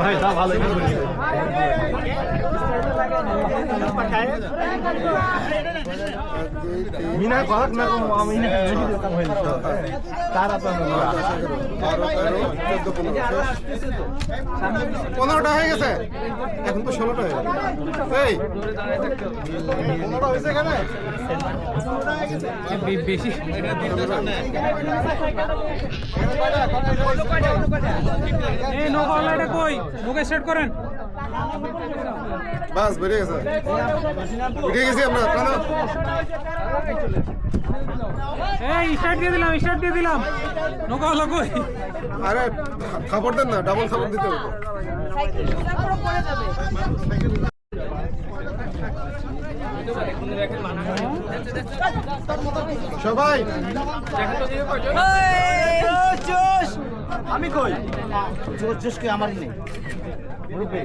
ভাই তা ভালো মিনা করাক না কোনো আমি না বেশি দোকান হয়ে গেছে তারা তো 15টা হয়ে গেছে এখন তো 16টা হয়ে গেছে এই 15টা হয়েছে এখানে বেশি এই নৌকা কই নৌকা স্টার্ট করেন বাস বেরিয়ে গেছে উঠে গেছি আমরা কেন এই স্টার্ট দিয়ে দিলাম নৌকা হলো কই আরে খাবার দেন না ডাবল খাবার দিতে হবে সবাই আমি কই জোশ কে আমারই নেই গ্রুপে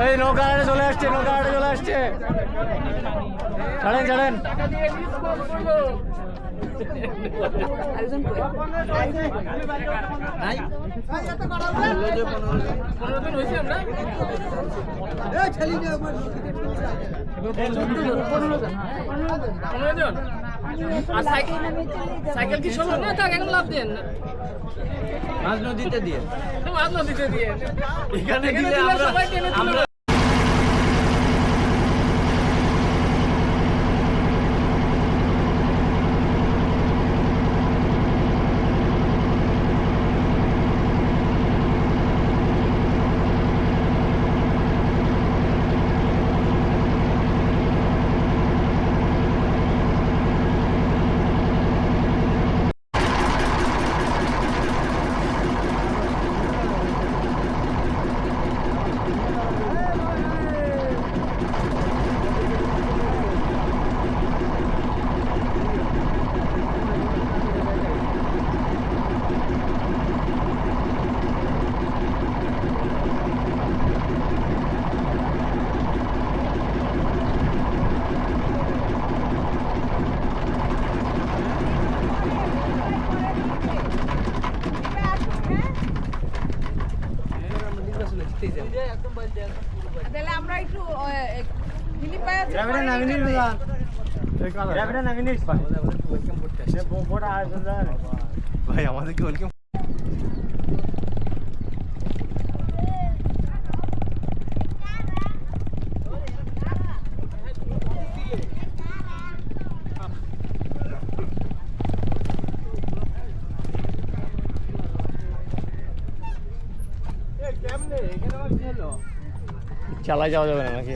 এই নৌকা চলে আসছে ছাড়েন সাইকেল কি সব না থাক এখন লাভ দেন মাঝ নদীতে দিয়ে এখানে দিলে আমরা আমরা একটু ভাই আমাদেরকে ওয়েলকাম চালা যাওয়া যাবে না নাকি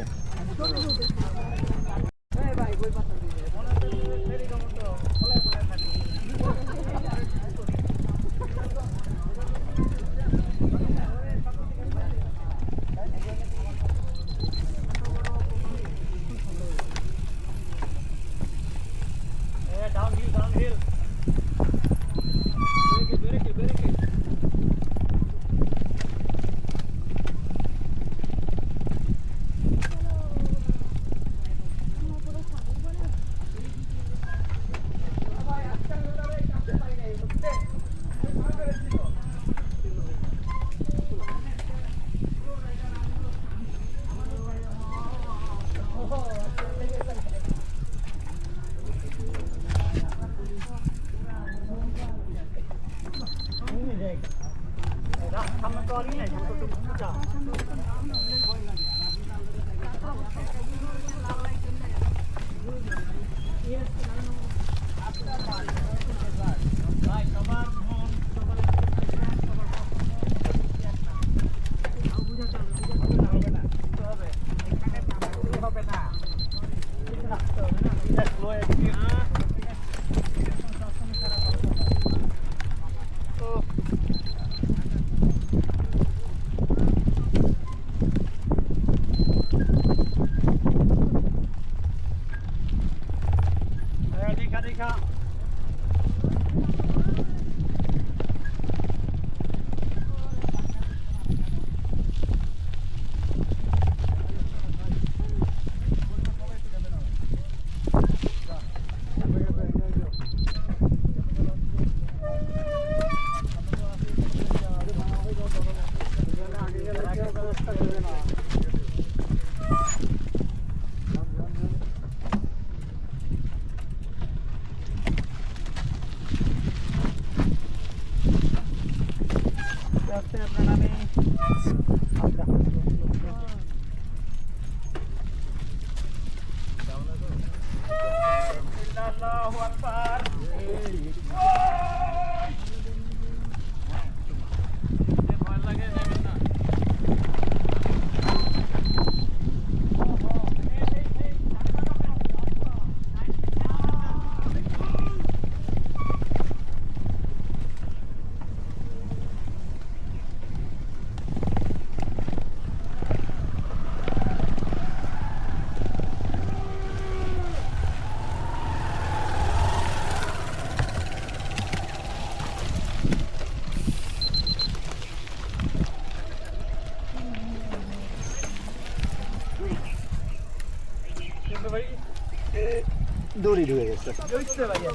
দড়ি ঢুকে গেছে।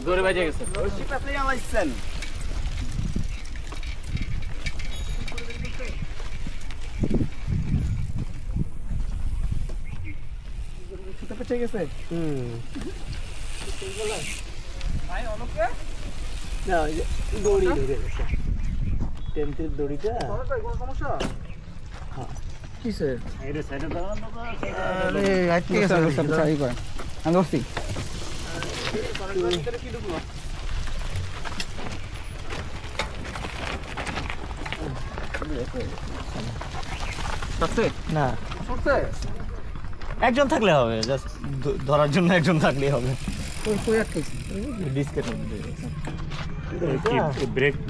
দৌড়ে বাজে গেছে। পেঁচে গেছে। না, ওই যে দড়ি ঢুকে গেছে। টেন্টের দড়িটা। হ্যাঁ। কিসে? আরে আটকে গেছে। ট্রাই করেন। আমি ধরছি। না, একজন থাকলে হবে, জাস্ট ধরার জন্য একজন থাকলেই হবে। ডিস্কের মধ্যে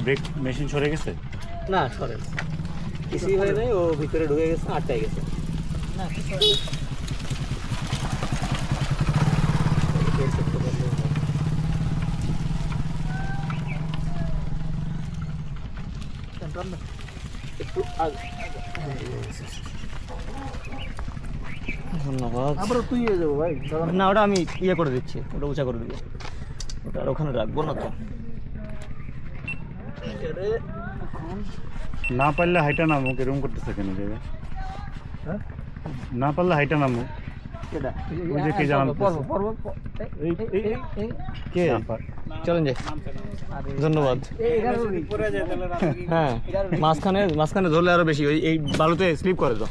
ব্রেক মেশিন সরে গেছে? না, সরে কিছুই হয় নাই, ও ভিতরে ঢুকে গেছে, আটটাই গেছে। একটু ধন্যবাদ। আবার তুই যাবো ভাই? না, ওটা আমি ইয়ে করে দিচ্ছি, ওটা উঁচা করে দিবো। ওটা আর ওখানে রাখবো না তো। না পারলে হাইটা নামুক, এরকম করতেছে কেন জায়গা? হ্যাঁ, না পারলে হাইটা নামুক। ওই যে কে জানান কে? চলেন যাই। ধন্যবাদ। হ্যাঁ, মাঝখানে ধরলে আরো বেশি, ওই এই বালুতে স্লিপ করে তো।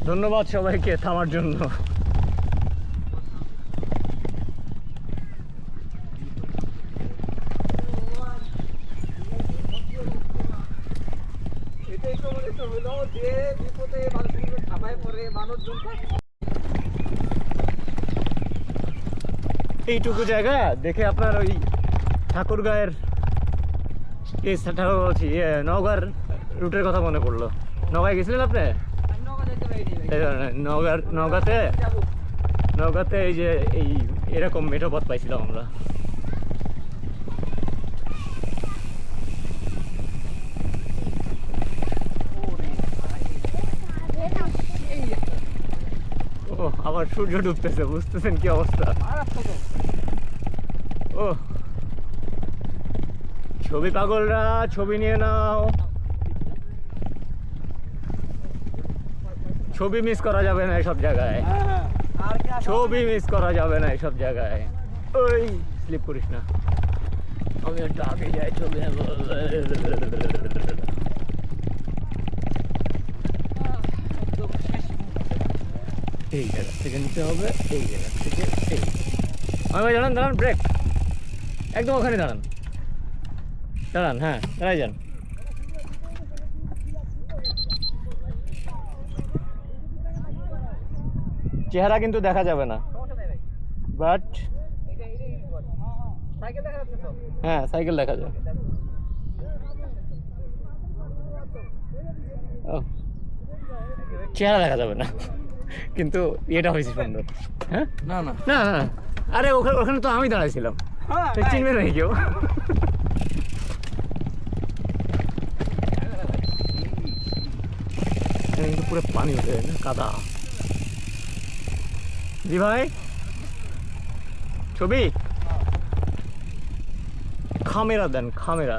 ধন্যবাদ সবাইকে থামার জন্য। এইটুকু জায়গা দেখে আপনার ওই ঠাকুরগাঁয়ের বলছি নওগাঁর রুটের কথা মনে পড়লো। নওগাঁয় গেছিলেন আপনি? নওগাঁতে এই যে এই এরকম মেঠো পথ পাইছিলাম আমরা। ও, আবার সূর্য ডুবতেছে, বুঝতেছেন কি অবস্থা? ও, ছবি পাগলরা ছবি নিয়ে নাও, ছবি মিস করা যাবে না এসব জায়গায়, ছবি মিস করা যাবে না এসব জায়গায়। ওই স্লিপ করিস না, আমি একটু আগে যাই, ছবি এই জায়গা থেকে নিতে হবে, এই জায়গা থেকে এই। আমি ভাই দাঁড়ান, ব্রেক একদম ওখানে দাঁড়ান, হ্যাঁ দাঁড়াই যান। চেহারা কিন্তু দেখা যাবে না, বাট হ্যাঁ সাইকেল দেখা যায়। ও, চেহারা দেখা যাবে না, কিন্তু এটা হয়েছে সুন্দর। হ্যাঁ, না না না না, আরে ওখানে তো আমি দাঁড়াইছিলাম, চিনবে নাকি কেউ? কিন্তু পুরো পানি উঠে না, কাদা। জি ভাই, ছবি খামেরা দেন, খামেরা।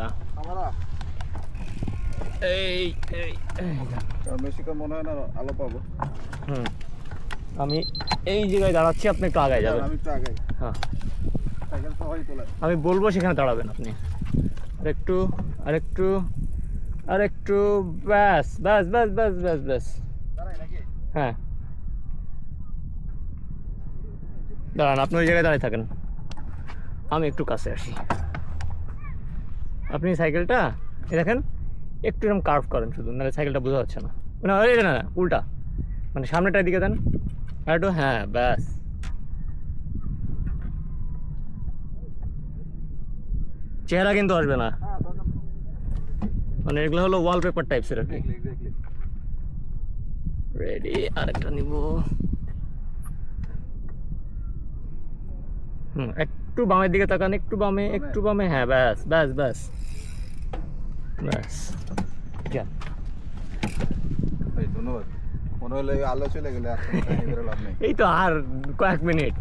এই বেশিক্ষণ মনে হয় না আলো পাবো। আমি এই জায়গায় দাঁড়াচ্ছি, আপনি একটু আগায় যাবেন। আমি একটু আগে হ্যাঁ, সাইকেল সবাই তোলা আমি বলবো সেখানে দাঁড়াবেন আপনি। আরেকটু আরেকটু আরেকটু, ব্যাস ব্যাস ব্যাস ব্যাস ব্যাস ব্যাস। দাঁড়াই নাকি হ্যাঁ, দাঁড়ান, আপনি ওই জায়গায় দাঁড়িয়ে থাকেন, আমি একটু কাছে আসি। আপনি সাইকেলটা এই দেখেন একটু এরকম কার্ভ করেন শুধু, নাহলে সাইকেলটা বোঝা যাচ্ছে না। না এই না না, উল্টা, মানে সামনেটার দিকে দেন আর একটু, হ্যাঁ ব্যাস। চেহারা কিন্তু আসবে না, মানে এগুলো হলো ওয়ালপেপার টাইপসের আর কি। এক্স্যাক্টলি রেডি, আরেকটা নিব। একটু বামের দিকে তাকান, একটু বামে, একটু বামে, হ্যাঁ ব্যাস ব্যাস ব্যাস ব্যাস। যান। ভাই ধন্যবাদ। মনে হলো আলো চলে গেলে আর কোনো কাহিনী করে লাভ নেই। এই তো আর কয়েক মিনিট,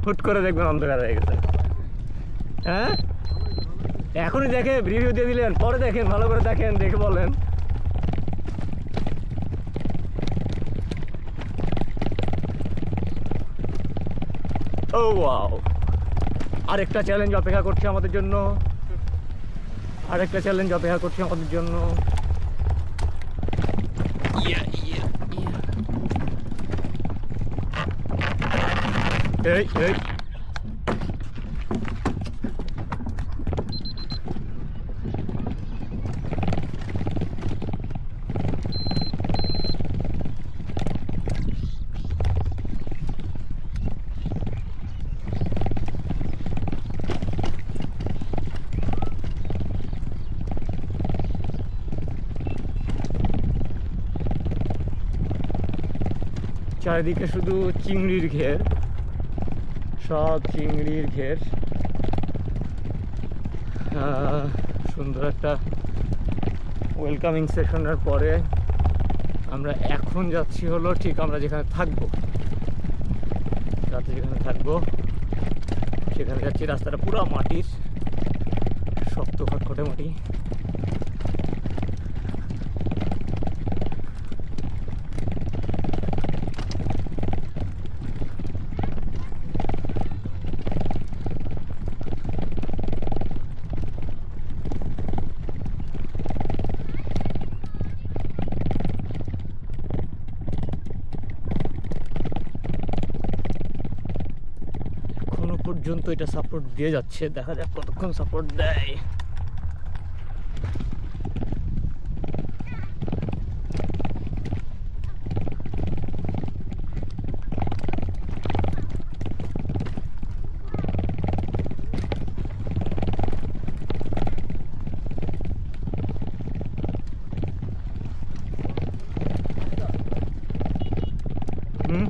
হুট করে দেখবেন অন্ধকার হয়ে গেছে। হ্যাঁ, এখনই দেখে রিভিউ দিয়ে দিলেন, পরে দেখেন, ভালো করে দেখেন, দেখে বলেন। ও ওয়াও, আরেকটা চ্যালেঞ্জ অপেক্ষা করছে আমাদের জন্য, আরেকটা চ্যালেঞ্জ অপেক্ষা করছে আমাদের জন্য। এই এই চারিদিকে শুধু চিংড়ির ঘের, সব চিংড়ির ঘের। সুন্দর একটা ওয়েলকামিং সেশনের পরে আমরা এখন যাচ্ছি হলো ঠিক আমরা যেখানে থাকবো, রাতে যেখানে থাকবো সেখানে যাচ্ছি। রাস্তাটা পুরো মাটির, শক্ত খটখটে মাটি। এখনো পর্যন্ত এটা সাপোর্ট দিয়ে যাচ্ছে, দেখা যাক কতক্ষণ সাপোর্ট দেয়। হুম,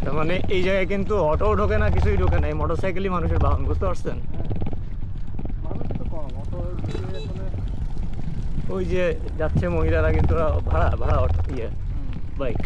তার মানে এই জায়গায় কিন্তু অটোও ঢোকে না, কিছুই ঢোকে না, এই মোটর সাইকেলই মানুষের বাহন, বুঝতে পারছেন? মানুষ তো কম, অটো আসলে ওই যে যাচ্ছে মহিলারা কিন্তু ওরা ভাড়া ভাড়া অটো ইয়ে বাইক।